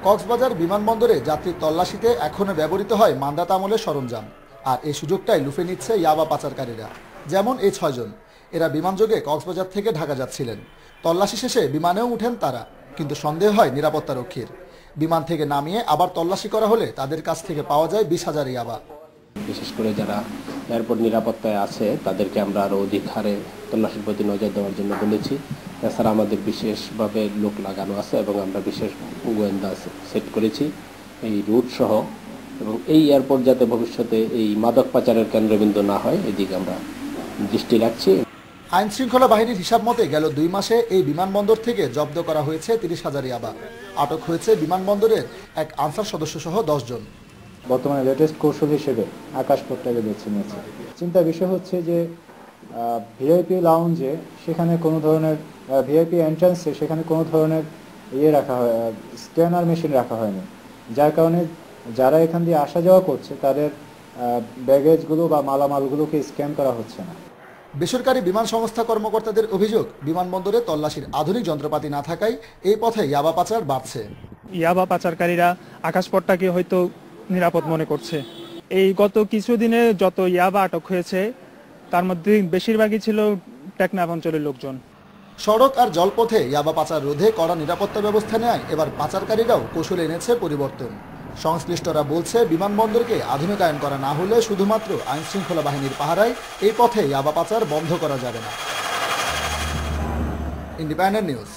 কক্সবাজার বিমানবন্দরে যাত্রী তল্লাশিতে এখনো ব্যবহৃত হয় মান্দাত আমলের সরঞ্জাম। আর এই সুযোগটাই লুফে নিচ্ছে ইয়াবা পাচারকারীরা। যেমন এই 6 জন, এরা বিমানযোগে কক্সবাজার থেকে ঢাকা যাচ্ছিলেন। তল্লাশি শেষে বিমানেও উঠেন তারা, কিন্তু সন্দেহ হয় নিরাপত্তারক্ষীর। বিমান থেকে নামিয়ে আবার তল্লাশি করা হলে তাদের কাছ থেকে পাওয়া যায় 20,000 ইয়াবা। বিশেষ করে যারা এয়ারপোর্ট নিরাপত্তায় আছে তাদেরকে আমরা আরও অধিক হারে তল্লাশির প্রতি নজর দেওয়ার জন্য বলেছি। এছাড়া আমাদের বিশেষভাবে লোক লাগানো আছে এবং আমরা বিশেষ গোয়েন্দা সেট করেছি এই রুট সহ, এবং এই এয়ারপোর্ট যাতে ভবিষ্যতে এই মাদক পাচারের কেন্দ্রবিন্দু না হয় এদিকে আমরা দৃষ্টি রাখছি। আইন শৃঙ্খলা বাহিনীর হিসাব মতে গেল 2 মাসে এই বিমানবন্দর থেকে জব্দ করা হয়েছে 30,000 ইয়াবা। আটক হয়েছে বিমানবন্দরের এক আনসার সদস্য সহ 10 জন। বর্তমানে লেটেস্ট কৌশল হিসেবে আকাশপথটাকে বেছে নিয়েছে। চিন্তার বিষয় হচ্ছে যে ভিআইপি লাউঞ্জে সেখানে কোনো ধরনের ভিআইপি এন্ট্রান্সে সেখানে কোনো ধরনের রাখা হয়, স্ক্যানার মেশিন রাখা হয়নি, যার কারণে যারা এখান দিয়ে আসা যাওয়া করছে তাদের ব্যাগেজগুলো বা মালামালগুলোকে স্ক্যান করা হচ্ছে না। বেসরকারি বিমান সংস্থা কর্মকর্তাদের অভিযোগ, বিমানবন্দরে তল্লাশির আধুনিক যন্ত্রপাতি না থাকায় এই পথে ইয়াবা পাচার বাড়ছে। ইয়াবা পাচারকারীরা আকাশপথটাকে হয়তো নিরাপদ মনে করছে। এই গত কিছুদিনে যত ইয়াবা আটক হয়েছে তার মধ্যে বেশিরভাগই ছিল টেকনাফ অঞ্চলের লোকজন। সড়ক আর জলপথে ইয়াবা পাচার রোধে কড়া নিরাপত্তা ব্যবস্থা নেয় এবার পাচারকারীরাও কৌশলে এনেছে পরিবর্তন। সংশ্লিষ্টরা বলছে, বিমানবন্দরকে আধুনিকায়ন করা না হলে শুধুমাত্র আইন শৃঙ্খলা বাহিনীর পাহারায় এই পথে ইয়াবা পাচার বন্ধ করা যাবে না। Independent news.